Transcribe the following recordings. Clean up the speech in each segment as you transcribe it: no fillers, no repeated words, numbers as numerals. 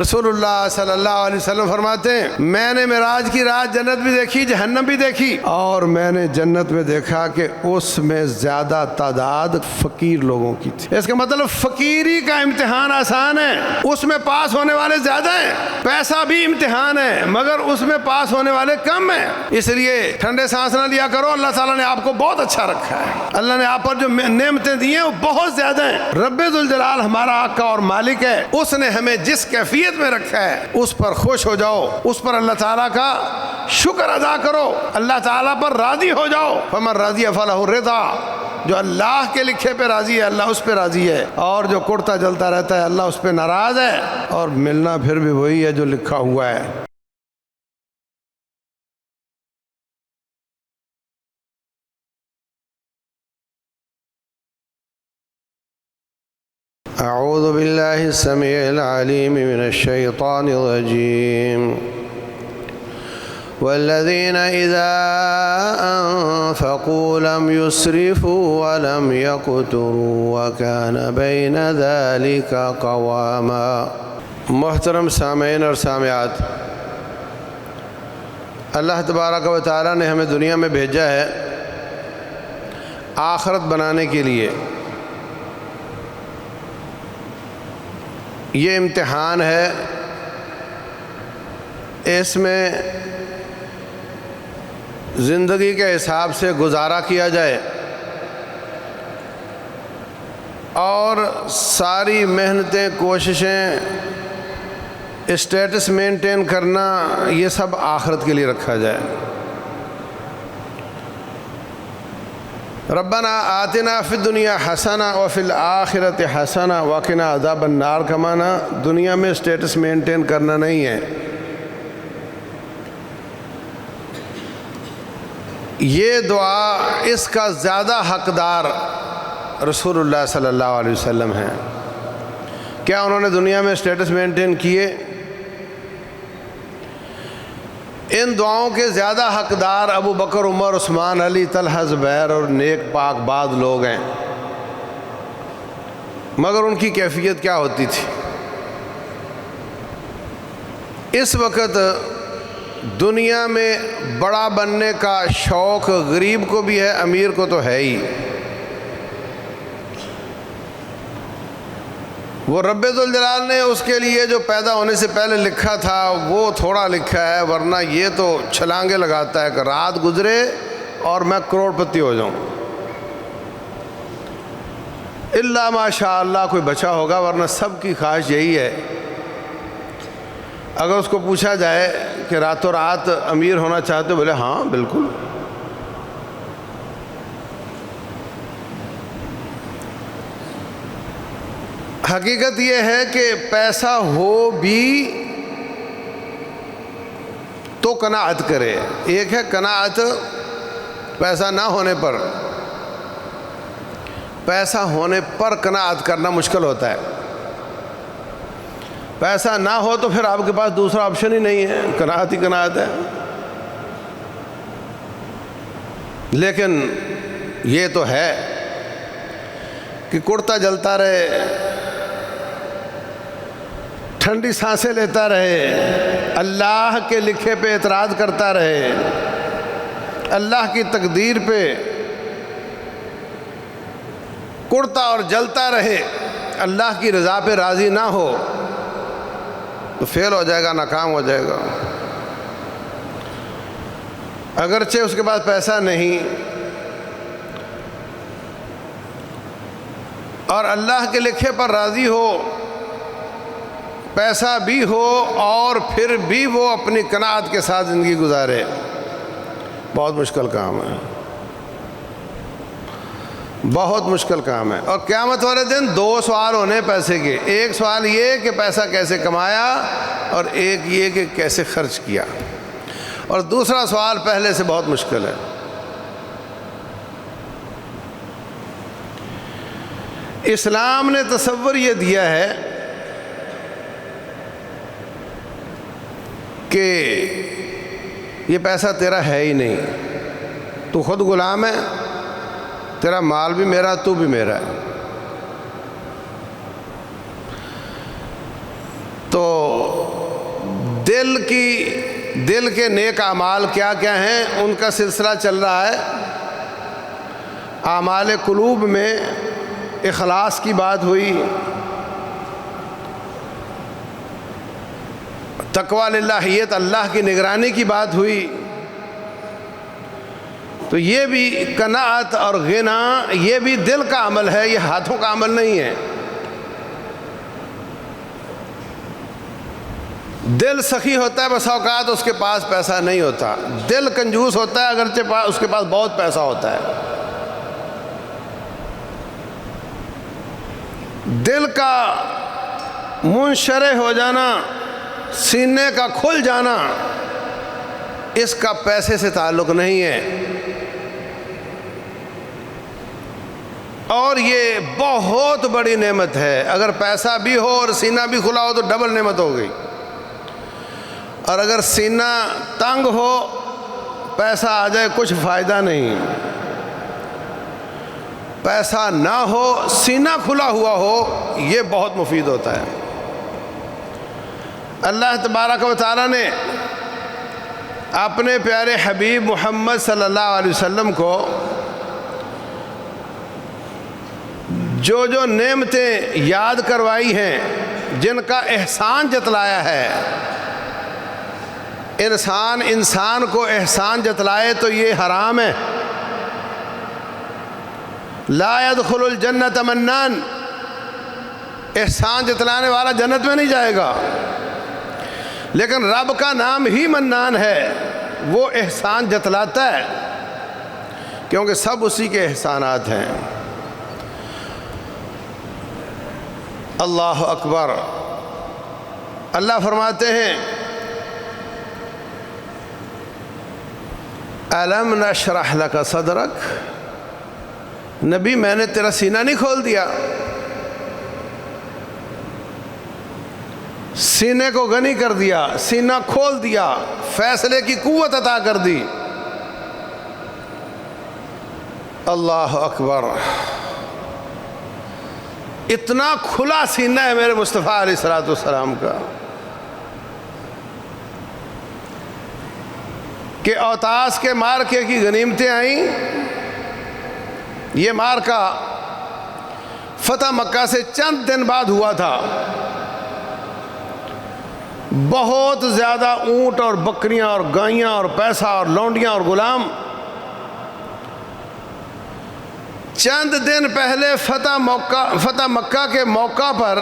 رسول اللہ صلی اللہ علیہ وسلم فرماتے ہیں میں نے معراج کی رات جنت بھی دیکھی جہنم بھی دیکھی، اور میں نے جنت میں دیکھا کہ اس میں زیادہ تعداد فقیر لوگوں کی تھی۔ اس کا مطلب فقیری کا امتحان آسان ہے، اس میں پاس ہونے والے زیادہ ہیں۔ پیسہ بھی امتحان ہے مگر اس میں پاس ہونے والے کم ہیں، اس لیے ٹھنڈے سانس نہ لیا کرو، اللہ تعالیٰ نے آپ کو بہت اچھا رکھا ہے، اللہ نے آپ پر جو نعمتیں دی ہیں وہ بہت زیادہ ہیں۔ رب ذوالجلال ہمارا آقا اور مالک ہے، اس نے ہمیں جس کیفیت میں رکھا ہے اس پر خوش ہو جاؤ، اس پر اللہ تعالیٰ کا شکر ادا کرو، اللہ تعالیٰ پر راضی ہو جاؤ۔ فمن رضی فلہ الرضا، جو اللہ کے لکھے پہ راضی ہے اللہ اس پہ راضی ہے، اور جو کڑتا جلتا رہتا ہے اللہ اس پہ ناراض ہے، اور ملنا پھر بھی وہی ہے جو لکھا ہوا ہے۔ اعوذ باللہ السمیع العلیم من الشیطان الرجیم والذین اذا انفقوا لم يسرفوا ولم يقتروا وكان بین ذلك قواما۔ محترم سامعین اور سامعات، اللہ تبارک و تعالیٰ نے ہمیں دنیا میں بھیجا ہے آخرت بنانے کے لیے۔ یہ امتحان ہے، اس میں زندگی کے حساب سے گزارا کیا جائے اور ساری محنتیں کوششیں اسٹیٹس مینٹین کرنا یہ سب آخرت کے لیے رکھا جائے۔ ربنا آتنا فی الدنیا حسنہ وفی الآخرۃ حسنہ وقنا عذاب النار کا معنی دنیا میں اسٹیٹس مینٹین کرنا نہیں ہے، یہ دعا اس کا زیادہ حقدار رسول اللہ صلی اللہ علیہ وسلم ہیں۔ کیا انہوں نے دنیا میں اسٹیٹس مینٹین کیے؟ ان دعاؤں کے زیادہ حقدار ابو بکر، عمر، عثمان، علی، طلحہ، زبیر اور نیک پاک بعد لوگ ہیں، مگر ان کی کیفیت کیا ہوتی تھی؟ اس وقت دنیا میں بڑا بننے کا شوق غریب کو بھی ہے، امیر کو تو ہے ہی۔ وہ رب ذوالجلال نے اس کے لیے جو پیدا ہونے سے پہلے لکھا تھا وہ تھوڑا لکھا ہے، ورنہ یہ تو چھلانگے لگاتا ہے کہ رات گزرے اور میں کروڑ پتی ہو جاؤں، الا ماشاء اللہ کوئی بچا ہوگا، ورنہ سب کی خواہش یہی ہے۔ اگر اس کو پوچھا جائے کہ راتوں رات امیر ہونا چاہتے ہو، بولے ہاں بالکل۔ حقیقت یہ ہے کہ پیسہ ہو بھی تو قناعت کرے۔ ایک ہے قناعت پیسہ نہ ہونے پر، پیسہ ہونے پر قناعت کرنا مشکل ہوتا ہے۔ پیسہ نہ ہو تو پھر آپ کے پاس دوسرا آپشن ہی نہیں ہے، قناعت ہی قناعت ہے۔ لیکن یہ تو ہے کہ کڑتا جلتا رہے، ٹھنڈی سانسیں لیتا رہے، اللہ کے لکھے پہ اعتراض کرتا رہے، اللہ کی تقدیر پہ کڑتا اور جلتا رہے، اللہ کی رضا پہ راضی نہ ہو تو فیل ہو جائے گا، ناکام ہو جائے گا۔ اگرچہ اس کے پاس پیسہ نہیں اور اللہ کے لکھے پر راضی ہو، پیسہ بھی ہو اور پھر بھی وہ اپنی قناعت کے ساتھ زندگی گزارے، بہت مشکل کام ہے، بہت مشکل کام ہے۔ اور قیامت والے دن دو سوال ہونے پیسے کے، ایک سوال یہ کہ پیسہ کیسے کمایا، اور ایک یہ کہ کیسے خرچ کیا، اور دوسرا سوال پہلے سے بہت مشکل ہے۔ اسلام نے تصور یہ دیا ہے کہ یہ پیسہ تیرا ہے ہی نہیں، تو خود غلام ہے، تیرا مال بھی میرا، تو بھی میرا ہے۔ تو دل کے نیک اعمال کیا کیا ہیں ان کا سلسلہ چل رہا ہے۔ اعمال قلوب میں اخلاص کی بات ہوئی، تقویٰ للہیت اللہ کی نگرانی کی بات ہوئی، تو یہ بھی قناعت اور غنا یہ بھی دل کا عمل ہے، یہ ہاتھوں کا عمل نہیں ہے۔ دل سخی ہوتا ہے، بس اوقات اس کے پاس پیسہ نہیں ہوتا۔ دل کنجوس ہوتا ہے، اگرچہ اس کے پاس بہت پیسہ ہوتا ہے۔ دل کا منشرح ہو جانا، سینے کا کھل جانا، اس کا پیسے سے تعلق نہیں ہے، اور یہ بہت بڑی نعمت ہے۔ اگر پیسہ بھی ہو اور سینہ بھی کھلا ہو تو ڈبل نعمت ہو گئی، اور اگر سینہ تنگ ہو پیسہ آ جائے کچھ فائدہ نہیں۔ پیسہ نہ ہو سینہ کھلا ہوا ہو یہ بہت مفید ہوتا ہے۔ اللہ تبارک و تعالیٰ نے اپنے پیارے حبیب محمد صلی اللہ علیہ وسلم کو جو جو نعمتیں یاد کروائی ہیں، جن کا احسان جتلایا ہے، انسان کو احسان جتلائے تو یہ حرام ہے۔ لا يدخل الجنت منان، احسان جتلانے والا جنت میں نہیں جائے گا، لیکن رب کا نام ہی منان ہے، وہ احسان جتلاتا ہے، کیونکہ سب اسی کے احسانات ہیں۔ اللہ اکبر۔ اللہ فرماتے ہیں أَلَمْ نَشْرَحْ لَكَ صَدْرَكَ، نبی میں نے تیرا سینہ نہیں کھول دیا، سینے کو غنی کر دیا، سینہ کھول دیا، فیصلے کی قوت عطا کر دی۔ اللہ اکبر۔ اتنا کھلا سینہ ہے میرے مصطفیٰ علیہ السلام کا کہ اوطاس کے مارکے کی غنیمتیں آئیں۔ یہ مارکہ فتح مکہ سے چند دن بعد ہوا تھا۔ بہت زیادہ اونٹ اور بکریاں اور گائیاں اور پیسہ اور لونڈیاں اور غلام۔ چند دن پہلے فتح مکہ کے موقع پر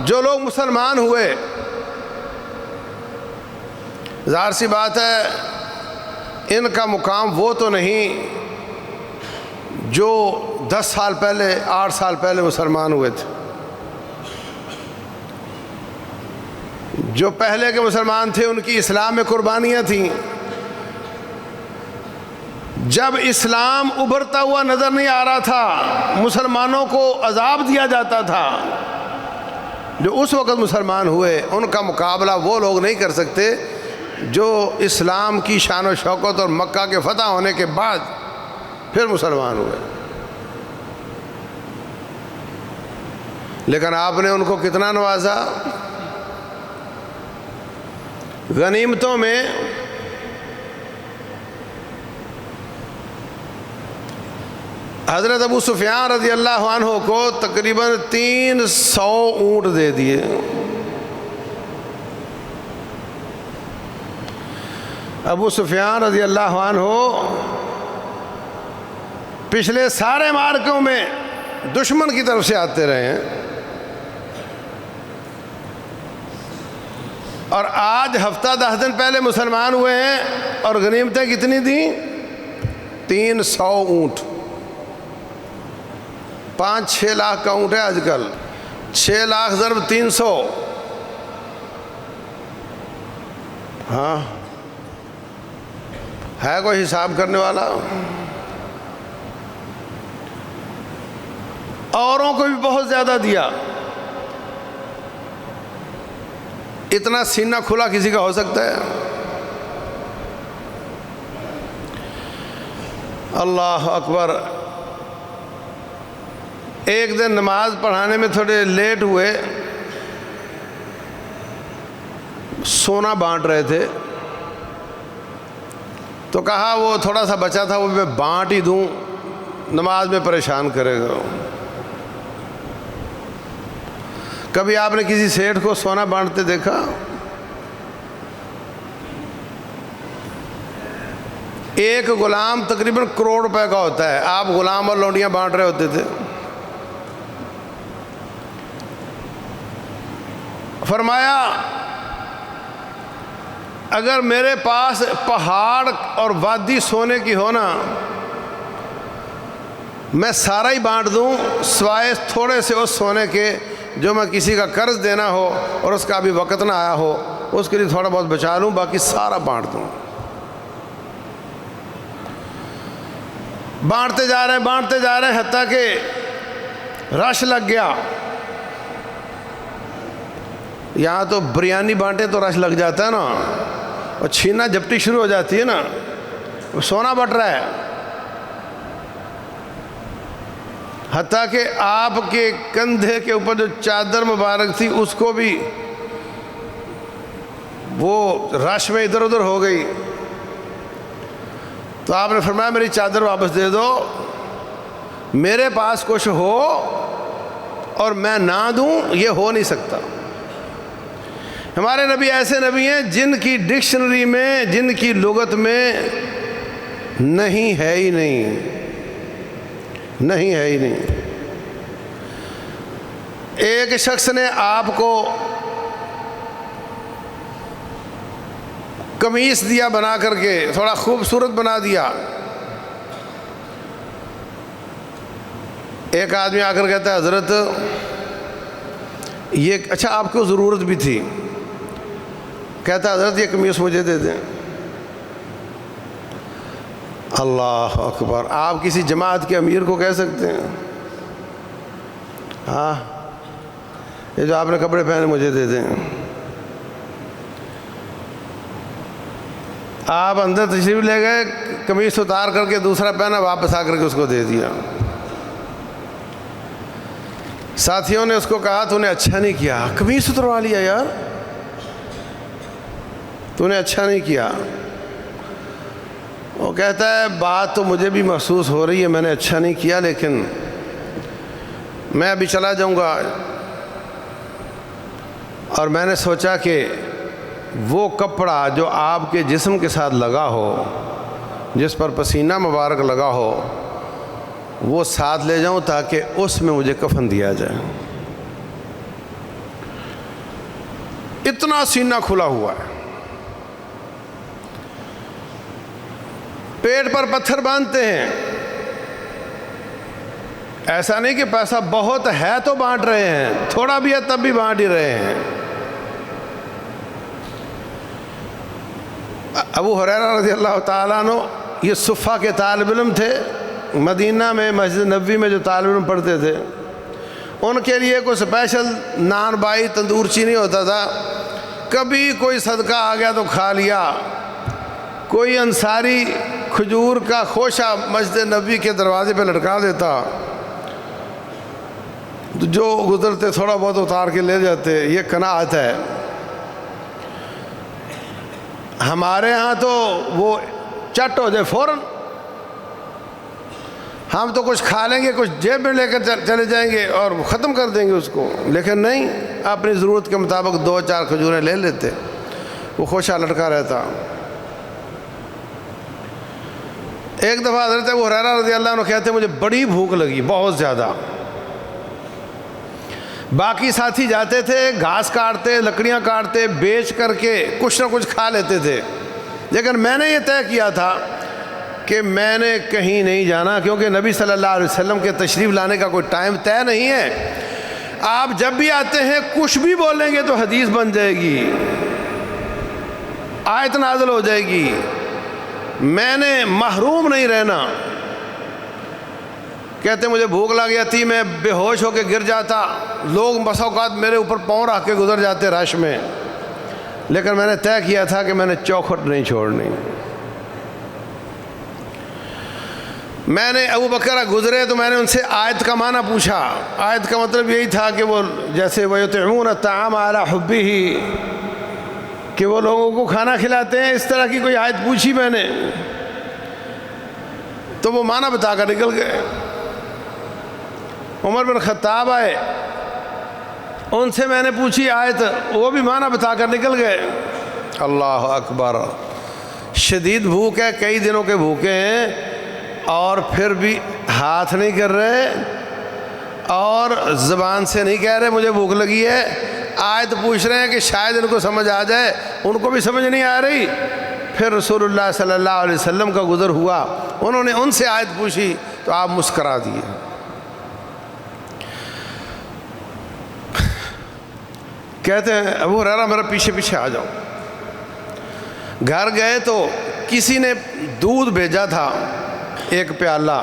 جو لوگ مسلمان ہوئے، ظاہر سی بات ہے ان کا مقام وہ تو نہیں جو 10 سال پہلے 8 سال پہلے مسلمان ہوئے تھے۔ جو پہلے کے مسلمان تھے ان کی اسلام میں قربانیاں تھیں۔ جب اسلام ابھرتا ہوا نظر نہیں آ رہا تھا، مسلمانوں کو عذاب دیا جاتا تھا، جو اس وقت مسلمان ہوئے ان کا مقابلہ وہ لوگ نہیں کر سکتے جو اسلام کی شان و شوکت اور مکہ کے فتح ہونے کے بعد پھر مسلمان ہوئے۔ لیکن آپ نے ان کو کتنا نوازا۔ غنیمتوں میں حضرت ابو سفیان رضی اللہ عنہ کو تقریباً 300 اونٹ دے دیے۔ ابو سفیان رضی اللہ عنہ پچھلے سارے مارکوں میں دشمن کی طرف سے آتے رہے ہیں، اور آج ہفتہ 10 دن پہلے مسلمان ہوئے ہیں اور غنیمتیں کتنی دیں؟ 300 اونٹ۔ 5-6 لاکھ کا اونٹ ہے آج کل، 6 لاکھ ضرب 300، ہاں ہے کوئی حساب کرنے والا؟ اوروں کو بھی بہت زیادہ دیا۔ اتنا سینہ کھلا کسی کا ہو سکتا ہے؟ اللہ اکبر۔ ایک دن نماز پڑھانے میں تھوڑے لیٹ ہوئے، سونا بانٹ رہے تھے، تو کہا وہ تھوڑا سا بچا تھا وہ میں بانٹ ہی دوں، نماز میں پریشان کرے گا۔ کبھی آپ نے کسی سیٹھ کو سونا بانٹتے دیکھا؟ ایک غلام تقریباً کروڑ روپے کا ہوتا ہے، آپ غلام اور لونڈیاں بانٹ رہے ہوتے تھے۔ فرمایا اگر میرے پاس پہاڑ اور وادی سونے کی ہونا، میں سارا ہی بانٹ دوں سوائے تھوڑے سے اس سونے کے جو میں کسی کا قرض دینا ہو اور اس کا ابھی وقت نہ آیا ہو، اس کے لیے تھوڑا بہت بچا لوں، باقی سارا بانٹ دوں۔ بانٹتے جا رہے ہیں حتیٰ کہ رش لگ گیا۔ یہاں تو بریانی بانٹے تو رش لگ جاتا ہے نا، اور چھینا جھپٹی شروع ہو جاتی ہے نا، سونا بٹ رہا ہے۔ حتیٰ کہ آپ کے کندھے کے اوپر جو چادر مبارک تھی اس کو بھی وہ رش میں ادھر ادھر ہو گئی۔ تو آپ نے فرمایا میری چادر واپس دے دو، میرے پاس کچھ ہو اور میں نہ دوں یہ ہو نہیں سکتا۔ ہمارے نبی ایسے نبی ہیں جن کی ڈکشنری میں، جن کی لغت میں نہیں ہے ہی نہیں، نہیں ہے ہی نہیں۔ ایک شخص نے آپ کو قمیص دیا بنا کر کے، تھوڑا خوبصورت بنا دیا۔ ایک آدمی آ کر کہتا ہے حضرت یہ اچھا آپ کو ضرورت بھی تھی، کہتا ہے حضرت یہ قمیص مجھے دے دیں۔ اللہ اکبر، آپ کسی جماعت کے امیر کو کہہ سکتے ہیں ہاں یہ جو آپ نے کپڑے پہنے مجھے دے دیں؟ آپ اندر تشریف لے گئے، قمیص اتار کر کے دوسرا پہنا، واپس آ کر کے اس کو دے دیا۔ ساتھیوں نے اس کو کہا تو نے اچھا نہیں کیا، قمیص اتروا لیا یار، تو نے اچھا نہیں کیا۔ وہ کہتا ہے بات تو مجھے بھی محسوس ہو رہی ہے میں نے اچھا نہیں کیا، لیکن میں ابھی چلا جاؤں گا، اور میں نے سوچا کہ وہ کپڑا جو آپ کے جسم کے ساتھ لگا ہو، جس پر پسینہ مبارک لگا ہو، وہ ساتھ لے جاؤں تاکہ اس میں مجھے کفن دیا جائے۔ اتنا سینہ کھلا ہوا ہے، پیٹ پر پتھر باندھتے ہیں۔ ایسا نہیں کہ پیسہ بہت ہے تو بانٹ رہے ہیں، تھوڑا بھی ہے تب بھی بانٹ ہی رہے ہیں۔ ابو ہریرہ رضی اللہ تعالیٰ عنہ یہ صفہ کے طالب علم تھے، مدینہ میں مسجد نبوی میں جو طالب علم پڑھتے تھے، ان کے لیے کوئی اسپیشل نان بائی تندورچی نہیں ہوتا تھا، کبھی کوئی صدقہ آ گیا تو کھا لیا۔ کوئی انصاری کھجور کا خوشہ مسجد نبوی کے دروازے پہ لٹکا دیتا، جو گزرتے تھوڑا بہت اتار کے لے جاتے۔ یہ قناعت ہے۔ ہمارے ہاں تو وہ چٹ ہو جائے فوراً، ہم تو کچھ کھا لیں گے، کچھ جیب میں لے کر چلے جائیں گے اور ختم کر دیں گے اس کو، لیکن نہیں، اپنی ضرورت کے مطابق 2-4 کھجوریں لے لیتے، وہ خوشہ لٹکا رہتا۔ ایک دفعہ حضرت ابو ہریرہ رضی اللہ عنہ کہتے مجھے بڑی بھوک لگی، بہت زیادہ۔ باقی ساتھی جاتے تھے، گھاس کاٹتے، لکڑیاں کاٹتے، بیچ کر کے کچھ نہ کچھ کھا لیتے تھے، لیکن میں نے یہ طے کیا تھا کہ میں نے کہیں نہیں جانا، کیونکہ نبی صلی اللہ علیہ وسلم کے تشریف لانے کا کوئی ٹائم طے نہیں ہے۔ آپ جب بھی آتے ہیں کچھ بھی بولیں گے تو حدیث بن جائے گی، آیت نازل ہو جائے گی، میں نے محروم نہیں رہنا۔ کہتے مجھے بھوک لگ جاتی، میں بے ہوش ہو کے گر جاتا، لوگ بس اوقات میرے اوپر پاؤں رکھ کے گزر جاتے رش میں، لیکن میں نے طے کیا تھا کہ میں نے چوکھٹ نہیں چھوڑنی۔ میں نے ابو بکر گزرے تو میں نے ان سے آیت کا معنی پوچھا۔ آیت کا مطلب یہی تھا کہ وہ جیسے وَيُطْعِمُونَ الطَّعَامَ عَلَىٰ حُبِّهِ، کہ وہ لوگوں کو کھانا کھلاتے ہیں، اس طرح کی کوئی آیت پوچھی میں نے تو وہ معنی بتا کر نکل گئے۔ عمر بن خطاب آئے، ان سے میں نے پوچھی آیت، وہ بھی معنی بتا کر نکل گئے۔ اللہ اکبر، شدید بھوک ہے، کئی دنوں کے بھوکے ہیں اور پھر بھی ہاتھ نہیں کر رہے اور زبان سے نہیں کہہ رہے مجھے بھوک لگی ہے، آیت پوچھ رہے ہیں کہ شاید ان کو سمجھ آ جائے، ان کو بھی سمجھ نہیں آ رہی۔ پھر رسول اللہ صلی اللہ علیہ وسلم کا گزر ہوا، انہوں نے ان سے آیت پوچھی تو آپ مسکرا دیے۔ کہتے ہیں ابو ہریرہ میرا پیچھے پیچھے آ جاؤ۔ گھر گئے تو کسی نے دودھ بھیجا تھا ایک پیالہ،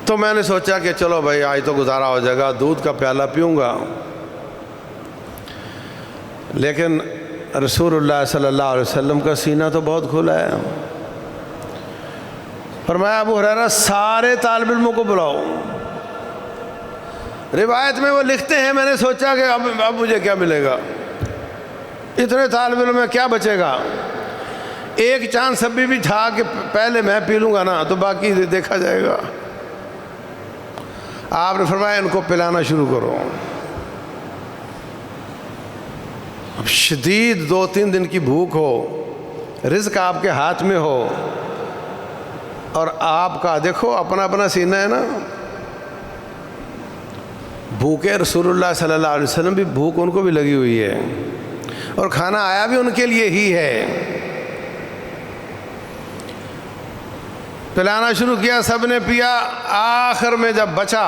تو میں نے سوچا کہ چلو بھائی آج تو گزارا ہو جائے گا، دودھ کا پیالہ پیوں گا۔ لیکن رسول اللہ صلی اللہ علیہ وسلم کا سینہ تو بہت کھلا ہے۔ فرمایا ابو ہریرہ سارے طالب علموں کو بلاؤ۔ روایت میں وہ لکھتے ہیں میں نے سوچا کہ اب مجھے کیا ملے گا، اتنے طالب علم میں کیا بچے گا۔ ایک چاند سبی بھی تھا کہ پہلے میں پی لوں گا نا تو باقی دیکھا جائے گا۔ آپ نے فرمایا ان کو پلانا شروع کرو۔ اب شدید 2-3 دن کی بھوک ہو، رزق آپ کے ہاتھ میں ہو اور آپ کا دیکھو اپنا اپنا سینہ ہے نا، بھوکے رسول اللہ صلی اللہ علیہ وسلم بھی بھوک ان کو بھی لگی ہوئی ہے اور کھانا آیا بھی ان کے لیے ہی ہے۔ پلانا شروع کیا، سب نے پیا، آخر میں جب بچا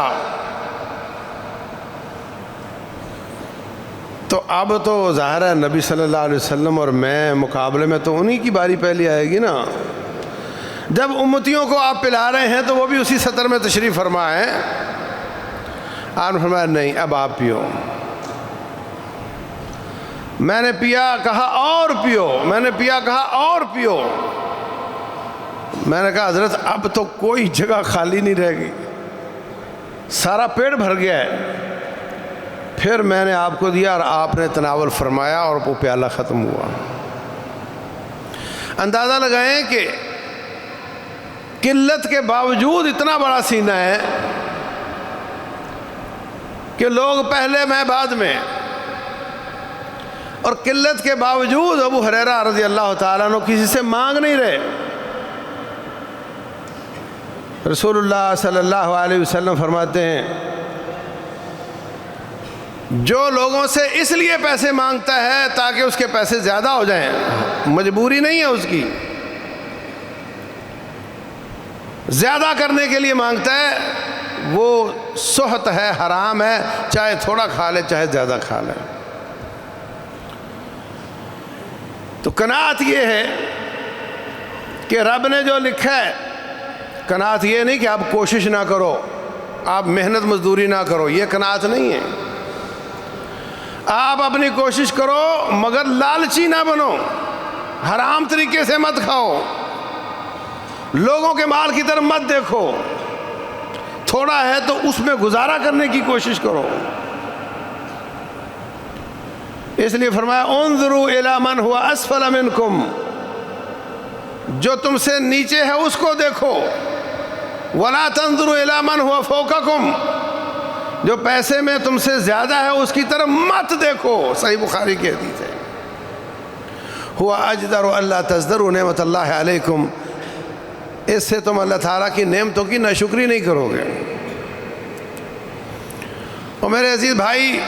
تو اب تو ظاہر ہے نبی صلی اللہ علیہ وسلم اور میں مقابلے میں تو انہی کی باری پہلی آئے گی نا۔ جب امتیوں کو آپ پلا رہے ہیں تو وہ بھی اسی سطر میں تشریف فرما ہے۔ آپ نے فرمایا نہیں اب آپ پیو۔ میں نے پیا، کہا اور پیو، میں نے پیا، کہا اور پیو۔ میں نے کہا حضرت اب تو کوئی جگہ خالی نہیں رہ گئی، سارا پیٹ بھر گیا ہے۔ پھر میں نے آپ کو دیا اور آپ نے تناول فرمایا اور وہ پیالہ ختم ہوا۔ اندازہ لگائیں کہ قلت کے باوجود اتنا بڑا سینہ ہے کہ لوگ پہلے میں بعد میں، اور قلت کے باوجود ابو ہریرہ رضی اللہ تعالیٰ عنہ کسی سے مانگ نہیں رہے۔ رسول اللہ صلی اللہ علیہ وسلم فرماتے ہیں جو لوگوں سے اس لیے پیسے مانگتا ہے تاکہ اس کے پیسے زیادہ ہو جائیں، مجبوری نہیں ہے اس کی، زیادہ کرنے کے لیے مانگتا ہے، وہ سحت ہے، حرام ہے، چاہے تھوڑا کھا لے چاہے زیادہ کھا لے۔ تو قناعت یہ ہے کہ رب نے جو لکھا ہے، قناعت یہ نہیں کہ آپ کوشش نہ کرو، آپ محنت مزدوری نہ کرو، یہ قناعت نہیں ہے۔ آپ اپنی کوشش کرو مگر لالچی نہ بنو، حرام طریقے سے مت کھاؤ، لوگوں کے مال کی طرف مت دیکھو، تھوڑا ہے تو اس میں گزارا کرنے کی کوشش کرو۔ اس لیے فرمایا انظروا الی من هو اسفل منکم، جو تم سے نیچے ہے اس کو دیکھو، ولا تنظروا الی من هو فوقکم، جو پیسے میں تم سے زیادہ ہے اس کی طرف مت دیکھو۔ صحیح بخاری کی حدیث ہے، هو اجدر الا تزدروا نعمت اللہ علیکم، اس سے تم اللہ تعالیٰ کی نعمتوں کی ناشکری نہیں کرو گے۔ اور میرے عزیز بھائی،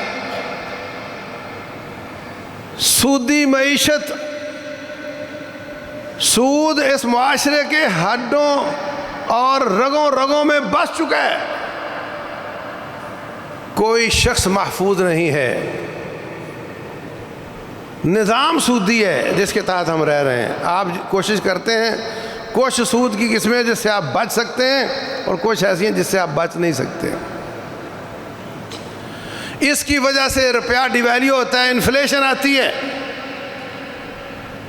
سودی معیشت، سود اس معاشرے کے ہڈوں اور رگوں رگوں میں بس چکا ہے، کوئی شخص محفوظ نہیں ہے، نظام سودی ہے جس کے تحت ہم رہ رہے ہیں۔ آپ کوشش کرتے ہیں، کچھ سود کی قسمیں جس سے آپ بچ سکتے ہیں اور کچھ ایسی ہیں جس سے آپ بچ نہیں سکتے۔ اس کی وجہ سے روپیہ ڈی ویلیو ہوتا ہے، انفلیشن آتی ہے،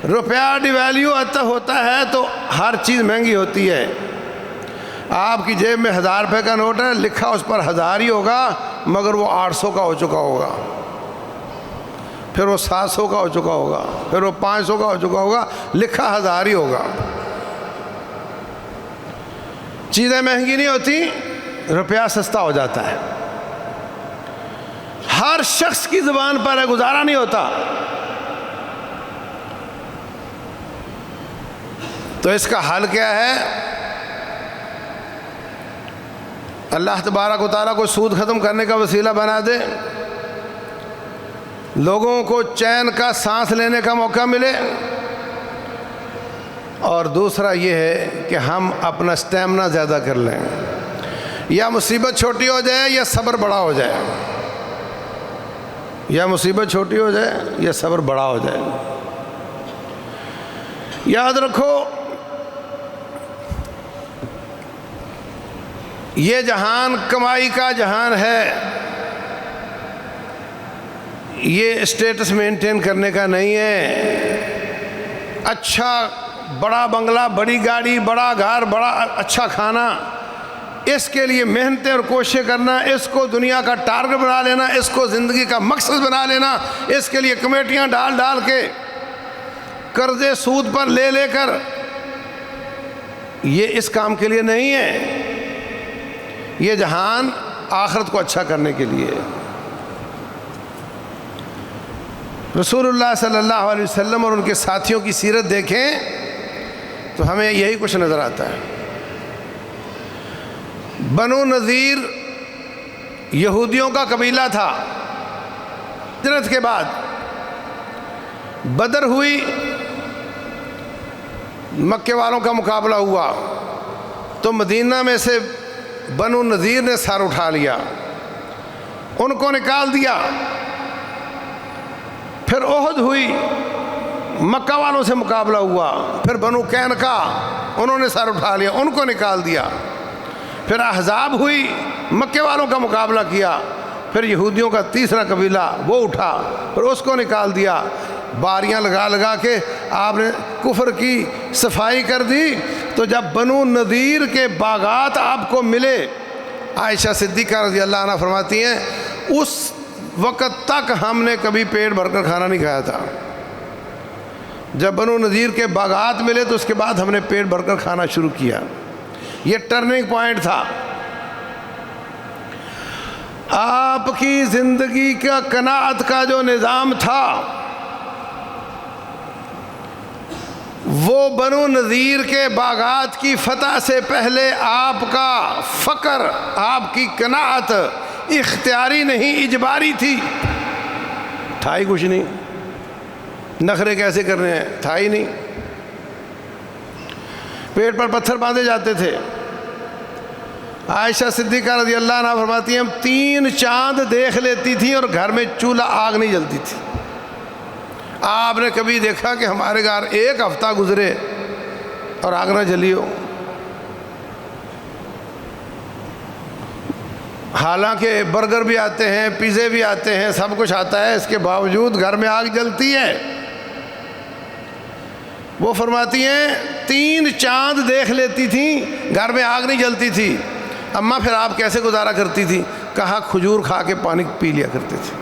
روپیہ ڈی ویلیو ہوتا ہے تو ہر چیز مہنگی ہوتی ہے۔ آپ کی جیب میں 1000 روپے کا نوٹ ہے، لکھا اس پر 1000 ہی ہوگا مگر وہ 800 کا ہو چکا ہوگا۔ پھر وہ 700 کا ہو چکا ہوگا، پھر وہ 500 کا ہو چکا ہوگا، لکھا 1000 ہی ہوگا۔ چیزیں مہنگی نہیں ہوتی، روپیہ سستا ہو جاتا ہے۔ ہر شخص کی زبان پر ہے، گزارا نہیں ہوتا۔ تو اس کا حل کیا ہے؟ اللہ تبارک و تعالیٰ کو سود ختم کرنے کا وسیلہ بنا دے، لوگوں کو چین کا سانس لینے کا موقع ملے، اور دوسرا یہ ہے کہ ہم اپنا سٹیمنا زیادہ کر لیں، یا مصیبت چھوٹی ہو جائے یا صبر بڑا ہو جائے، یا مصیبت چھوٹی ہو جائے یا صبر بڑا ہو جائے۔ یاد رکھو، یہ جہان کمائی کا جہان ہے، یہ اسٹیٹس مینٹین کرنے کا نہیں ہے۔ اچھا بڑا بنگلہ، بڑی گاڑی، بڑا گھر، بڑا اچھا کھانا، اس کے لیے محنتیں اور کوششیں کرنا، اس کو دنیا کا ٹارگٹ بنا لینا، اس کو زندگی کا مقصد بنا لینا، اس کے لیے کمیٹیاں ڈال ڈال کے قرضے سود پر لے لے کر، یہ اس کام کے لیے نہیں ہے۔ یہ جہان آخرت کو اچھا کرنے کے لیے ہے۔ رسول اللہ صلی اللہ علیہ وسلم اور ان کے ساتھیوں کی سیرت دیکھیں تو ہمیں یہی کچھ نظر آتا ہے۔ بنو نذیر یہودیوں کا قبیلہ تھا۔ ہجرت کے بعد بدر ہوئی، مکے والوں کا مقابلہ ہوا، تو مدینہ میں سے بنو نذیر نے سر اٹھا لیا، ان کو نکال دیا۔ پھر احد ہوئی، مکہ والوں سے مقابلہ ہوا، پھر بنو قینقاع انہوں نے سر اٹھا لیا، ان کو نکال دیا۔ پھر احزاب ہوئی، مکے والوں کا مقابلہ کیا، پھر یہودیوں کا تیسرا قبیلہ وہ اٹھا، پھر اس کو نکال دیا۔ باریاں لگا لگا کے آپ نے کفر کی صفائی کر دی۔ تو جب بنو نذیر کے باغات آپ کو ملے، عائشہ صدیقہ رضی اللہ عنہ فرماتی ہیں اس وقت تک ہم نے کبھی پیٹ بھر کر کھانا نہیں کھایا تھا۔ جب بنو نذیر کے باغات ملے تو اس کے بعد ہم نے پیٹ بھر کر کھانا شروع کیا۔ یہ ٹرننگ پوائنٹ تھا۔ آپ کی زندگی کا قناعت کا جو نظام تھا وہ بنو نذیر کے باغات کی فتح سے پہلے آپ کا فقر، آپ کی قناعت اختیاری نہیں، اجباری تھی۔ تھا ہی کچھ نہیں، نخرے کیسے کرنے ہیں، تھا ہی نہیں، پیٹ پر پتھر باندھے جاتے تھے۔ عائشہ صدیقہ رضی اللہ عنہ فرماتی ہیں 3 چاند دیکھ لیتی تھی اور گھر میں چولہا آگ نہیں جلتی تھی۔ آپ نے کبھی دیکھا کہ ہمارے گھر 1 ہفتہ گزرے اور آگ نہ جلی ہو؟ حالانکہ برگر بھی آتے ہیں، پیزے بھی آتے ہیں، سب کچھ آتا ہے، اس کے باوجود گھر میں آگ جلتی ہے۔ وہ فرماتی ہیں 3 چاند دیکھ لیتی تھیں، گھر میں آگ نہیں جلتی تھی۔ اماں پھر آپ کیسے گزارا کرتی تھی؟ کہا کھجور کھا کے پانی پی لیا کرتے تھے۔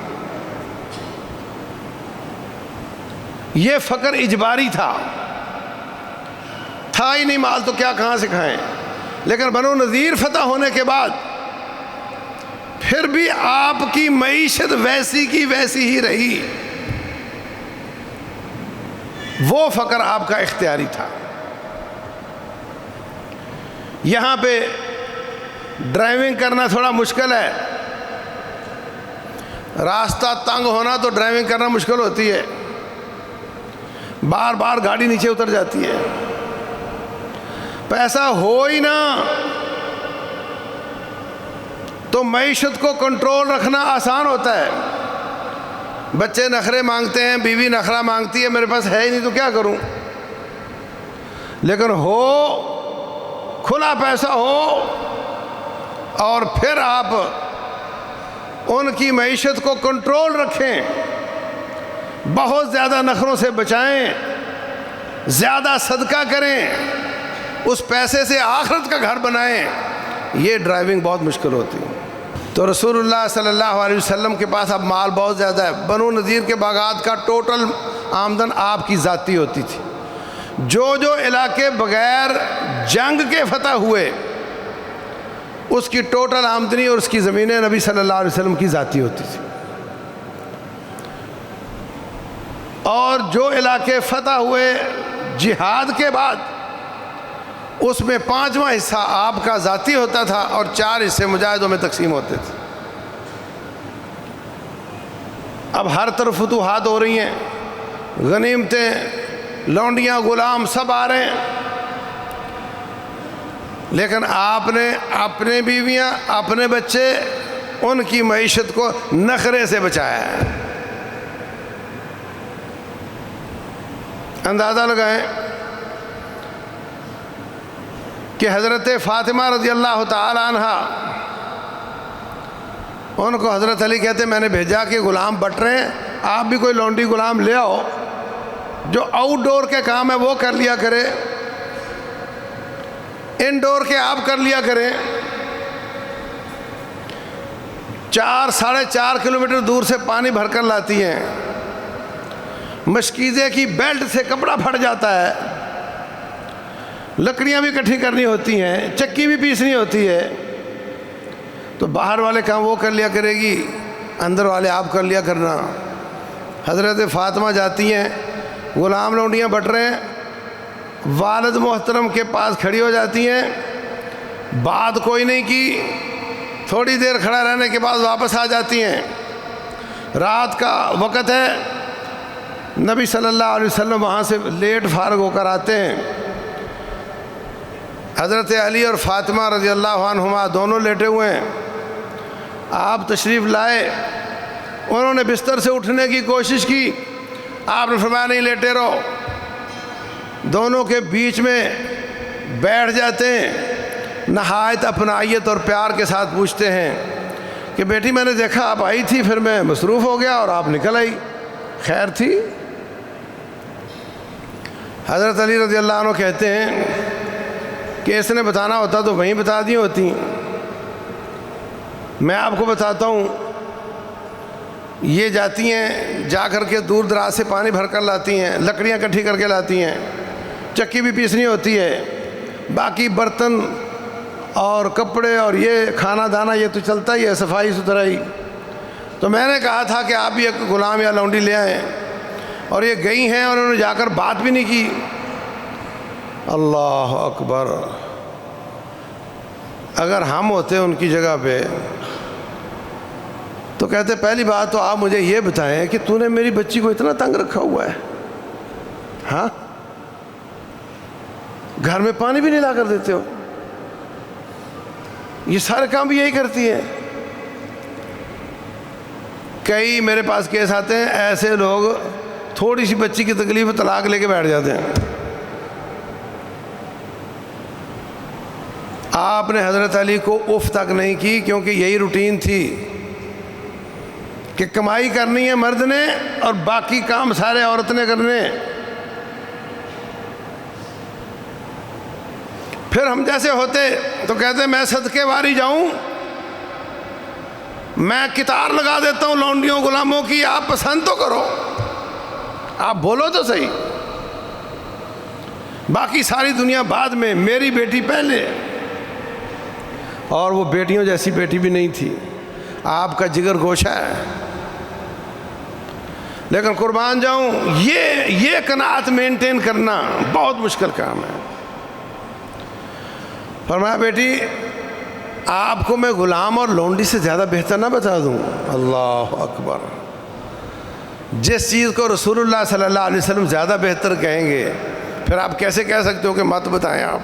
یہ فقر اجباری تھا ہی نہیں، مال تو کیا کہاں سے کھائیں۔ لیکن بنو نذیر فتح ہونے کے بعد پھر بھی آپ کی معیشت ویسی کی ویسی ہی رہی، وہ فقر آپ کا اختیاری تھا۔ یہاں پہ ڈرائیونگ کرنا تھوڑا مشکل ہے، راستہ تنگ ہونا تو ڈرائیونگ کرنا مشکل ہوتی ہے، بار بار گاڑی نیچے اتر جاتی ہے۔ پیسہ ہو ہی نہ تو معیشت کو کنٹرول رکھنا آسان ہوتا ہے۔ بچے نخرے مانگتے ہیں، بیوی نخرہ مانگتی ہے، میرے پاس ہے ہی نہیں تو کیا کروں۔ لیکن ہو، کھلا پیسہ ہو، اور پھر آپ ان کی معیشت کو کنٹرول رکھیں، بہت زیادہ نخروں سے بچائیں، زیادہ صدقہ کریں، اس پیسے سے آخرت کا گھر بنائیں۔ یہ ڈرائیونگ بہت مشکل ہوتی ہے۔ تو تو رسول اللہ صلی اللہ علیہ وسلم کے پاس اب مال بہت زیادہ ہے. بنو نذیر کے باغات کا ٹوٹل آمدن آپ کی ذاتی ہوتی تھی. جو علاقے بغیر جنگ کے فتح ہوئے اس کی ٹوٹل آمدنی اور اس کی زمینیں نبی صلی اللہ علیہ وسلم کی ذاتی ہوتی تھی. اور جو علاقے فتح ہوئے جہاد کے بعد اس میں 5واں حصہ آپ کا ذاتی ہوتا تھا اور 4 حصے مجاہدوں میں تقسیم ہوتے تھے. اب ہر طرف فتوحات ہو رہی ہیں, غنیمتیں, لونڈیاں, غلام سب آ رہے ہیں, لیکن آپ نے اپنے بیویاں, اپنے بچے, ان کی معیشت کو نخرے سے بچایا ہے. اندازہ لگائیں کہ حضرت فاطمہ رضی اللہ تعالی عنہ, ان کو حضرت علی کہتے میں نے بھیجا کہ غلام بٹ رہے ہیں, آپ بھی کوئی لونڈی غلام لے آؤ, جو آؤٹ ڈور کے کام ہے وہ کر لیا کرے, انڈور کے آپ کر لیا کریں. 4-4.5 کلومیٹر دور سے پانی بھر کر لاتی ہیں, مشکیزے کی بیلٹ سے کپڑا پھٹ جاتا ہے, لکڑیاں بھی اکٹھی کرنی ہوتی ہیں, چکی بھی پیسنی ہوتی ہے, تو باہر والے کام وہ کر لیا کرے گی, اندر والے آپ کر لیا کرنا. حضرت فاطمہ جاتی ہیں, غلام لونڈیاں بٹ رہے ہیں, والد محترم کے پاس کھڑی ہو جاتی ہیں, بات کوئی نہیں کی, تھوڑی دیر کھڑا رہنے کے بعد واپس آ جاتی ہیں. رات کا وقت ہے, نبی صلی اللہ علیہ وسلم وہاں سے لیٹ فارغ ہو کر آتے ہیں. حضرت علی اور فاطمہ رضی اللہ عنہما دونوں لیٹے ہوئے ہیں. آپ تشریف لائے, انہوں نے بستر سے اٹھنے کی کوشش کی, آپ نے فرمایا نہیں لیٹے رہو. دونوں کے بیچ میں بیٹھ جاتے ہیں, نہایت اپنائیت اور پیار کے ساتھ پوچھتے ہیں کہ بیٹی میں نے دیکھا آپ آئی تھی, پھر میں مصروف ہو گیا اور آپ نکل آئی, خیر تھی؟ حضرت علی رضی اللہ عنہ کہتے ہیں کہ اس نے بتانا ہوتا تو وہیں بتا دی ہوتی. میں آپ کو بتاتا ہوں, یہ جاتی ہیں, جا کر کے دور دراز سے پانی بھر کر لاتی ہیں, لکڑیاں اکٹھی کر کے لاتی ہیں, چکی بھی پیسنی ہوتی ہے, باقی برتن اور کپڑے اور یہ کھانا دانا یہ تو چلتا ہی ہے, صفائی ستھرائی. تو میں نے کہا تھا کہ آپ بھی ایک غلام یا لونڈی لے آئیں, اور یہ گئی ہیں اور انہوں نے جا کر بات بھی نہیں کی. اللہ اکبر. اگر ہم ہوتے ان کی جگہ پہ تو کہتے پہلی بات تو آپ مجھے یہ بتائیں کہ تو نے میری بچی کو اتنا تنگ رکھا ہوا ہے, ہاں, گھر میں پانی بھی نہیں لا کر دیتے ہو, یہ سارے کام بھی یہی کرتی ہے. کئی میرے پاس کیس آتے ہیں, ایسے لوگ تھوڑی سی بچی کی تکلیف طلاق لے کے بیٹھ جاتے ہیں. آپ نے حضرت علی کو اف تک نہیں کی, کیونکہ یہی روٹین تھی کہ کمائی کرنی ہے مرد نے اور باقی کام سارے عورت نے کرنے. پھر ہم جیسے ہوتے تو کہتے میں صدقے واری جاؤں, میں کتار لگا دیتا ہوں لونڈیوں غلاموں کی, آپ پسند تو کرو, آپ بولو تو صحیح, باقی ساری دنیا بعد میں, میری بیٹی پہلے. اور وہ بیٹیوں جیسی بیٹی بھی نہیں تھی, آپ کا جگر گوشہ ہے. لیکن قربان جاؤں, یہ قناعت مینٹین کرنا بہت مشکل کام ہے. فرمایا بیٹی آپ کو میں غلام اور لونڈی سے زیادہ بہتر نہ بتا دوں؟ اللہ اکبر. جس چیز کو رسول اللہ صلی اللہ علیہ وسلم زیادہ بہتر کہیں گے, پھر آپ کیسے کہہ سکتے ہو کہ مت بتائیں آپ؟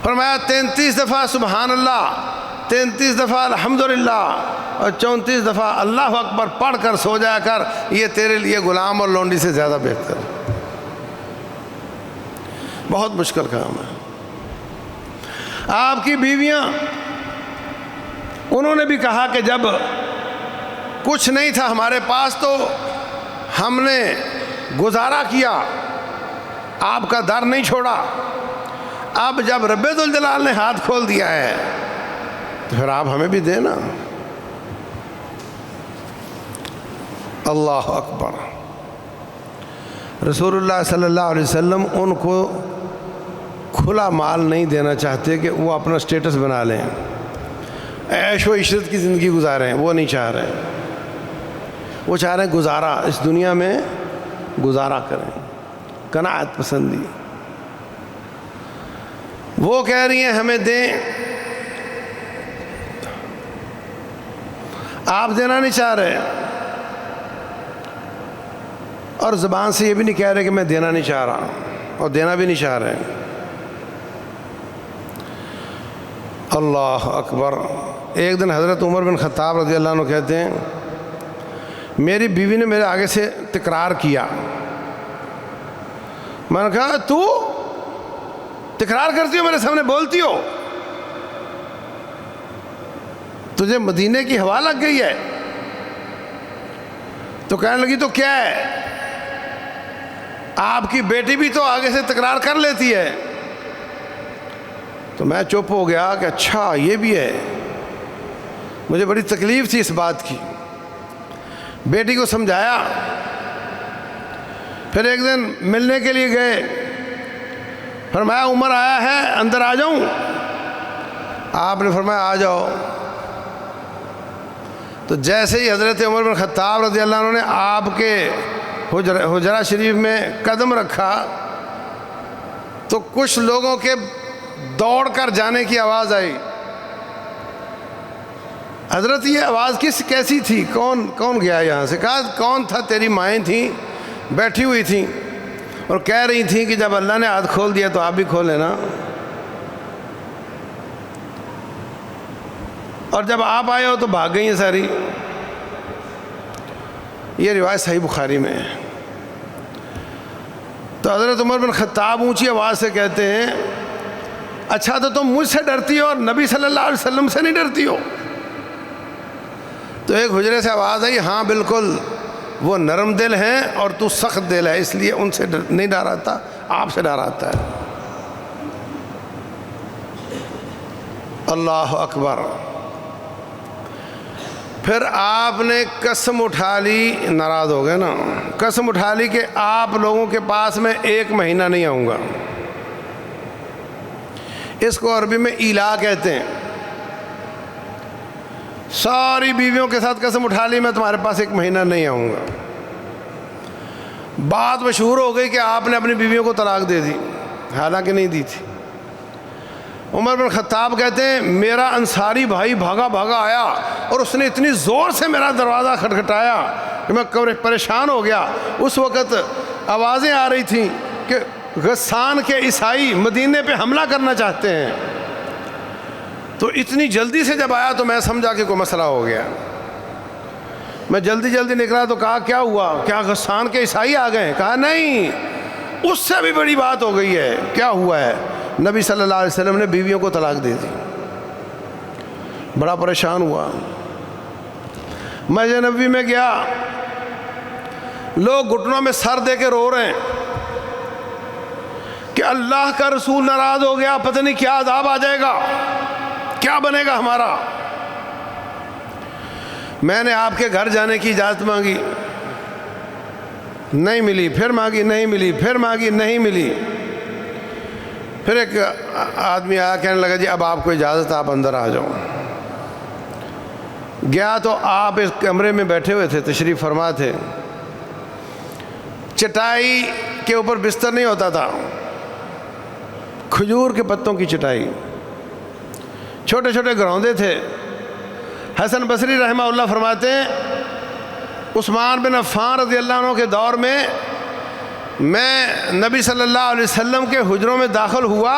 فرمایا 33 دفعہ سبحان اللہ, 33 دفعہ الحمدللہ اور 34 دفعہ اللہ اکبر پڑھ کر سو جایا کر, یہ تیرے لیے غلام اور لونڈی سے زیادہ بہتر ہے. بہت مشکل کام ہے. آپ کی بیویاں, انہوں نے بھی کہا کہ جب کچھ نہیں تھا ہمارے پاس تو ہم نے گزارا کیا, آپ کا در نہیں چھوڑا. اب جب رب ذوالجلال نے ہاتھ کھول دیا ہے تو پھر آپ ہمیں بھی دیں نا۔ اللہ اکبر۔ رسول اللہ صلی اللہ علیہ وسلم ان کو کھلا مال نہیں دینا چاہتے کہ وہ اپنا سٹیٹس بنا لیں، عیش و عشرت کی زندگی گزاریں، وہ نہیں چاہ رہے۔ وہ چاہ رہے ہیں گزارا، اس دنیا میں گزارا کریں، قناعت پسندی۔ وہ کہہ رہی ہیں ہمیں دیں، آپ دینا نہیں چاہ رہے، اور زبان سے یہ بھی نہیں کہہ رہے کہ میں دینا نہیں چاہ رہا، اور دینا بھی نہیں چاہ رہے۔ اللہ اکبر۔ ایک دن حضرت عمر بن خطاب رضی اللہ عنہ کہتے ہیں میری بیوی نے میرے آگے سے تکرار کیا۔ میں نے کہا تو تکرار کرتی ہو، میرے سامنے بولتی ہو، تجھے مدینے کی ہوا لگ گئی ہے؟ تو کہنے لگی تو کیا ہے، آپ کی بیٹی بھی تو آگے سے تکرار کر لیتی ہے۔ تو میں چپ ہو گیا کہ اچھا یہ بھی ہے۔ مجھے بڑی تکلیف تھی اس بات کی، بیٹی کو سمجھایا۔ پھر ایک دن ملنے کے لیے گئے، فرمایا عمر آیا ہے، اندر آ جاؤں؟ آپ نے فرمایا آ جاؤ۔ تو جیسے ہی حضرت عمر بن خطاب رضی اللہ عنہ نے آپ کے حجرہ شریف میں قدم رکھا تو کچھ لوگوں کے دوڑ کر جانے کی آواز آئی۔ حضرت یہ آواز کیسی تھی، کون گیا یہاں سے؟ کہا کون تھا؟ تیری مائیں تھیں، بیٹھی ہوئی تھیں اور کہہ رہی تھیں کہ جب اللہ نے ہاتھ کھول دیا تو آپ بھی کھولیں نا۔ اور جب آپ آئے ہو تو بھاگ گئی ہیں ساری۔ یہ روایت صحیح بخاری میں ہے۔ تو حضرت عمر بن خطاب اونچی آواز سے کہتے ہیں اچھا تو تم مجھ سے ڈرتی ہو اور نبی صلی اللہ علیہ وسلم سے نہیں ڈرتی ہو؟ تو ایک حجرے سے آواز آئی ہاں بالکل، وہ نرم دل ہیں اور تو سخت دل ہے، اس لیے ان سے نہیں ڈراتا، آپ سے ڈراتا ہے۔ اللہ اکبر۔ پھر آپ نے قسم اٹھا لی، ناراض ہو گئے نا، قسم اٹھا لی کہ آپ لوگوں کے پاس میں 1 مہینہ نہیں آؤں گا۔ اس کو عربی میں ایلا کہتے ہیں۔ ساری بیویوں کے ساتھ قسم اٹھا لی میں تمہارے پاس 1 مہینہ نہیں آؤں گا۔ بات مشہور ہو گئی کہ آپ نے اپنی بیویوں کو طلاق دے دی، حالانکہ نہیں دی تھی۔ عمر بن خطاب کہتے ہیں میرا انصاری بھائی بھاگا بھاگا آیا اور اس نے اتنی زور سے میرا دروازہ کھٹکھٹایا کہ میں پریشان ہو گیا۔ اس وقت آوازیں آ رہی تھیں کہ غسان کے عیسائی مدینے پہ حملہ کرنا چاہتے ہیں۔ تو اتنی جلدی سے جب آیا تو میں سمجھا کہ کوئی مسئلہ ہو گیا۔ میں جلدی نکلا تو کہا کیا ہوا، کیا غسان کے عیسائی آ گئے؟ کہا نہیں، اس سے بھی بڑی بات ہو گئی ہے۔ کیا ہوا ہے؟ نبی صلی اللہ علیہ وسلم نے بیویوں کو طلاق دے دی۔ بڑا پریشان ہوا، مسجد نبوی میں گیا، لوگ گھٹنوں میں سر دے کے رو رہے ہیں کہ اللہ کا رسول ناراض ہو گیا، پتہ نہیں کیا عذاب آ جائے گا، کیا بنے گا ہمارا۔ میں نے آپ کے گھر جانے کی اجازت مانگی، نہیں ملی، پھر مانگی نہیں ملی، پھر مانگی نہیں ملی۔ پھر ایک آدمی آیا، کہنے لگا جی اب آپ کو اجازت، آپ اندر آ جاؤ۔ گیا تو آپ اس کمرے میں بیٹھے ہوئے تھے، تشریف فرما تھے۔ چٹائی کے اوپر بستر نہیں ہوتا تھا، کھجور کے پتوں کی چٹائی، چھوٹے چھوٹے گروندے تھے۔ حسن بصری رحمہ اللہ فرماتے ہیں عثمان بن عفان رضی اللہ عنہ کے دور میں میں نبی صلی اللہ علیہ وسلم کے حجروں میں داخل ہوا،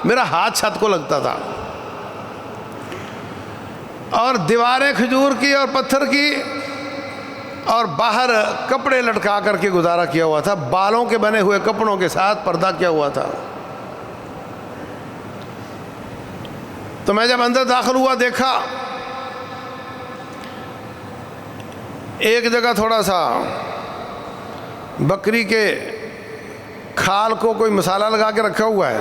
میرا ہاتھ چھت کو لگتا تھا، اور دیواریں کھجور کی اور پتھر کی، اور باہر کپڑے لٹکا کر کے گزارا کیا ہوا تھا، بالوں کے بنے ہوئے کپڑوں کے ساتھ پردہ کیا ہوا تھا۔ تو میں جب اندر داخل ہوا دیکھا ایک جگہ تھوڑا سا بکری کے کھال کو کوئی مسالہ لگا کے رکھا ہوا ہے،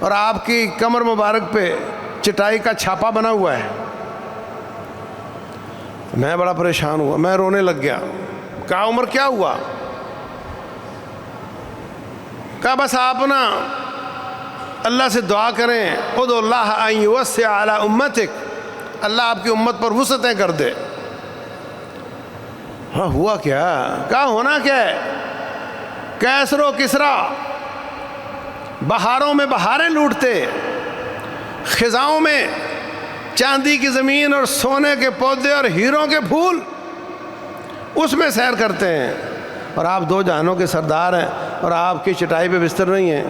اور آپ کی کمر مبارک پہ چٹائی کا چھاپا بنا ہوا ہے. میں بڑا پریشان ہوا, میں رونے لگ گیا. کہا عمر کیا ہوا؟ کہا بس آپ نا اللہ سے دعا کریں, ادعو اللہ ان یوسع علی امتک, اللہ آپ کی امت پر وسعتیں کر دے. ہاں ہوا کیا؟ کہا ہونا کیا ہے, کیسر و کسرا بہاروں میں بہاریں لوٹتے, خزاؤں میں چاندی کی زمین اور سونے کے پودے اور ہیروں کے پھول اس میں سیر کرتے ہیں, اور آپ دو جہانوں کے سردار ہیں اور آپ کی چٹائی پہ بستر نہیں ہیں.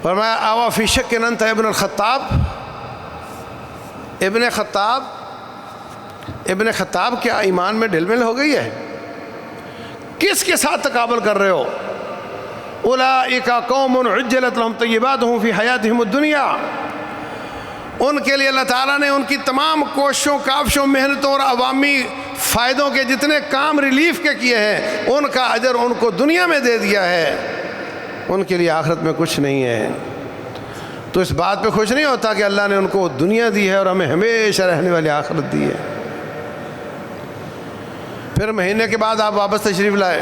فرمایا آوا فی شک انت ابن الخطاب, ابن خطاب کیا ایمان میں ڈھل مل ہو گئی ہے؟ کس کے ساتھ تقابل کر رہے ہو؟ اولئک قوم عجلت لهم طیباتهم فی حیاتہم الدنیا, ان کے لیے اللہ تعالیٰ نے ان کی تمام کوششوں, کاوشوں, محنتوں اور عوامی فائدوں کے جتنے کام ریلیف کے کیے ہیں ان کا اجر ان کو دنیا میں دے دیا ہے, ان کے لیے آخرت میں کچھ نہیں ہے. تو اس بات پہ خوش نہیں ہوتا کہ اللہ نے ان کو دنیا دی ہے اور ہمیں ہمیشہ رہنے والی آخرت دی ہے. پھر مہینے کے بعد آپ واپس تشریف لائے,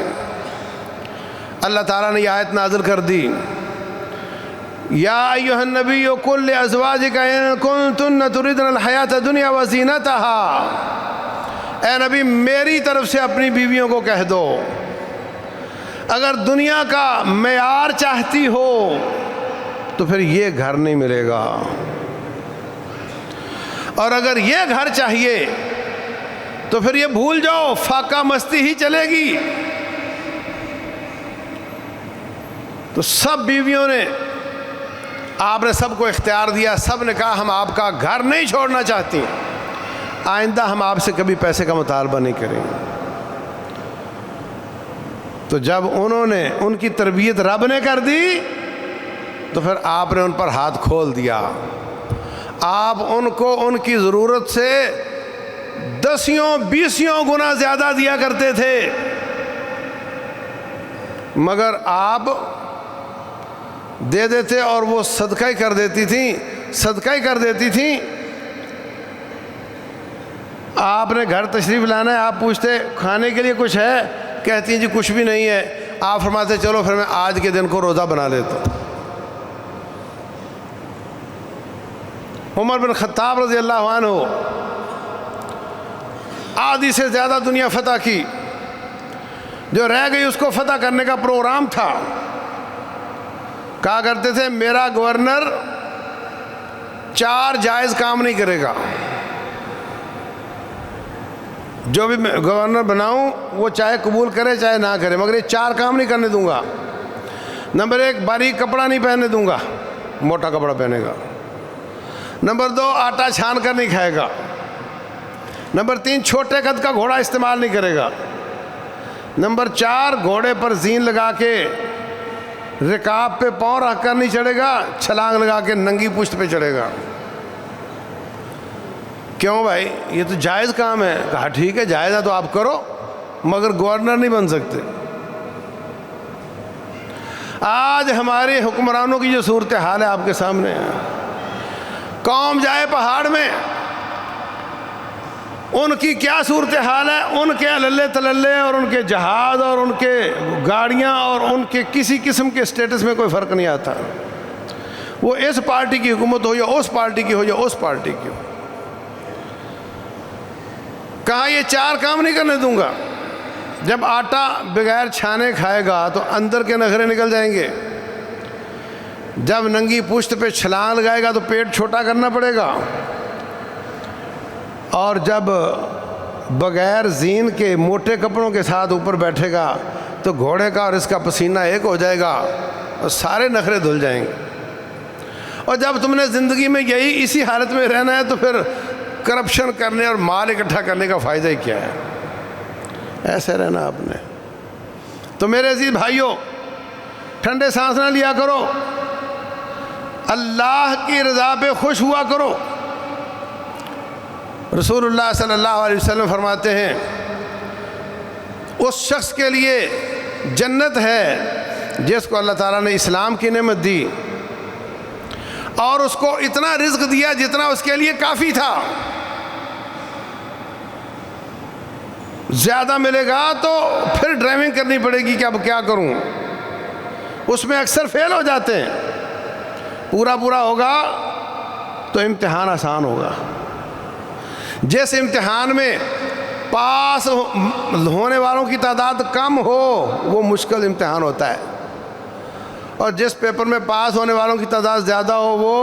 اللہ تعالیٰ نے یہ آیت نازل کر دی, یا ایھا النبی قل لازواجک ان کنتن تردن الحیات الدنیا وزینتها, اے نبی میری طرف سے اپنی بیویوں کو کہہ دو اگر دنیا کا معیار چاہتی ہو تو پھر یہ گھر نہیں ملے گا, اور اگر یہ گھر چاہیے تو پھر یہ بھول جاؤ, فاقہ مستی ہی چلے گی. تو سب بیویوں نے, آپ نے سب کو اختیار دیا, سب نے کہا ہم آپ کا گھر نہیں چھوڑنا چاہتی, آئندہ ہم آپ سے کبھی پیسے کا مطالبہ نہیں کریں گے. تو جب انہوں نے ان کی تربیت رب نے کر دی تو پھر آپ نے ان پر ہاتھ کھول دیا. آپ ان کو ان کی ضرورت سے 10-20 گنا زیادہ دیا کرتے تھے, مگر آپ دے دیتے اور وہ صدقہ ہی کر دیتی تھیں. آپ نے گھر تشریف لانا ہے, آپ پوچھتے کھانے کے لیے کچھ ہے, کہتی ہیں جی کچھ بھی نہیں ہے. آپ فرماتے چلو پھر میں آج کے دن کو روزہ بنا لیتا ہوں. عمر بن خطاب رضی اللہ عنہ آدھی سے زیادہ دنیا فتح کی, جو رہ گئی اس کو فتح کرنے کا پروگرام تھا. کہا کرتے تھے میرا گورنر 4 جائز کام نہیں کرے گا, جو بھی میں گورنر بناؤں وہ چاہے قبول کرے چاہے نہ کرے, مگر یہ 4 کام نہیں کرنے دوں گا. نمبر 1 باریک کپڑا نہیں پہننے دوں گا, موٹا کپڑا پہنے گا. نمبر 2 آٹا چھان کر نہیں کھائے گا. نمبر 3 چھوٹے قد کا گھوڑا استعمال نہیں کرے گا. نمبر 4 گھوڑے پر زین لگا کے رکاب پہ پاؤں رکھ کر نہیں چڑھے گا, چھلانگ لگا کے ننگی پشت پہ چڑھے گا. کیوں بھائی یہ تو جائز کام ہے. کہا ٹھیک ہے جائز ہے تو آپ کرو, مگر گورنر نہیں بن سکتے. آج ہمارے حکمرانوں کی جو صورتحال ہے آپ کے سامنے ہے. قوم جائے پہاڑ میں, ان کی کیا صورتحال ہے, ان کے للے تللے اور ان کے جہاز اور ان کے گاڑیاں اور ان کے کسی قسم کے سٹیٹس میں کوئی فرق نہیں آتا. وہ اس پارٹی کی حکومت ہو یا اس پارٹی کی ہو یا اس پارٹی کی ہو. کہا یہ 4 کام نہیں کرنے دوں گا. جب آٹا بغیر چھانے کھائے گا تو اندر کے نخرے نکل جائیں گے. جب ننگی پشت پہ چھلانگ لگائے گا تو پیٹ چھوٹا کرنا پڑے گا. اور جب بغیر زین کے موٹے کپڑوں کے ساتھ اوپر بیٹھے گا تو گھوڑے کا اور اس کا پسینہ ایک ہو جائے گا اور سارے نخرے دھل جائیں گے. اور جب تم نے زندگی میں اسی حالت میں رہنا ہے تو پھر کرپشن کرنے اور مال اکٹھا کرنے کا فائدہ ہی کیا ہے. ایسے رہنا آپ نے. تو میرے عزیز بھائیوں, ٹھنڈے سانس نہ لیا کرو, اللہ کی رضا پہ خوش ہوا کرو. رسول اللہ صلی اللہ علیہ وسلم فرماتے ہیں اس شخص کے لیے جنت ہے جس کو اللہ تعالیٰ نے اسلام کی نعمت دی اور اس کو اتنا رزق دیا جتنا اس کے لیے کافی تھا، زیادہ ملے گا تو پھر ڈرائیونگ کرنی پڑے گی کہ اب کیا کروں، اس میں اکثر فیل ہو جاتے ہیں۔ پورا ہوگا تو امتحان آسان ہوگا۔ جس امتحان میں پاس ہونے والوں کی تعداد کم ہو وہ مشکل امتحان ہوتا ہے، اور جس پیپر میں پاس ہونے والوں کی تعداد زیادہ ہو وہ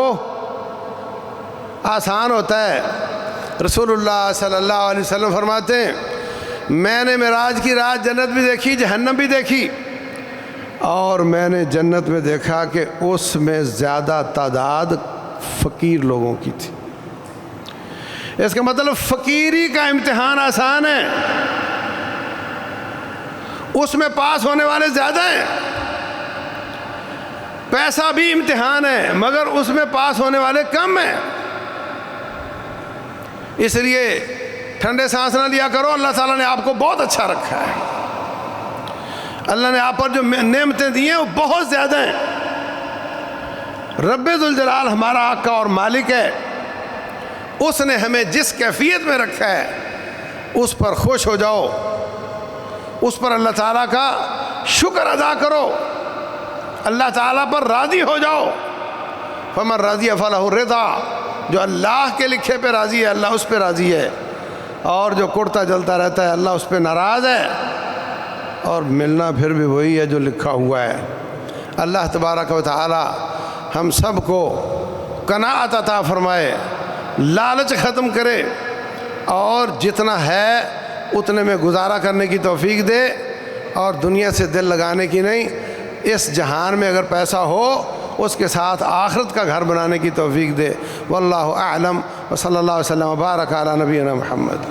آسان ہوتا ہے۔ رسول اللہ صلی اللہ علیہ وسلم فرماتے ہیں میں نے معراج کی رات جنت بھی دیکھی، جہنم بھی دیکھی، اور میں نے جنت میں دیکھا کہ اس میں زیادہ تعداد فقیر لوگوں کی تھی۔ اس کا مطلب فقیری کا امتحان آسان ہے، اس میں پاس ہونے والے زیادہ ہیں۔ پیسہ بھی امتحان ہے مگر اس میں پاس ہونے والے کم ہیں۔ اس لیے ٹھنڈے سانس نہ لیا کرو، اللہ تعالیٰ نے آپ کو بہت اچھا رکھا ہے۔ اللہ نے آپ پر جو نعمتیں دی ہیں وہ بہت زیادہ ہیں۔ رب ذوالجلال ہمارا آقا اور مالک ہے، اس نے ہمیں جس کیفیت میں رکھا ہے اس پر خوش ہو جاؤ، اس پر اللہ تعالیٰ کا شکر ادا کرو، اللہ تعالیٰ پر راضی ہو جاؤ۔ فمن راضی فلہ الرضا، جو اللہ کے لکھے پہ راضی ہے اللہ اس پہ راضی ہے، اور جو کڑتا جلتا رہتا ہے اللہ اس پہ ناراض ہے، اور ملنا پھر بھی وہی ہے جو لکھا ہوا ہے۔ اللہ تبارک و تعالی ہم سب کو قناعت عطا فرمائے، لالچ ختم کرے، اور جتنا ہے اتنے میں گزارا کرنے کی توفیق دے، اور دنیا سے دل لگانے کی نہیں۔ اس جہان میں اگر پیسہ ہو اس کے ساتھ آخرت کا گھر بنانے کی توفیق دے۔ واللہ اعلم، وصلی اللہ وسلم وبارک علی نبینا محمد۔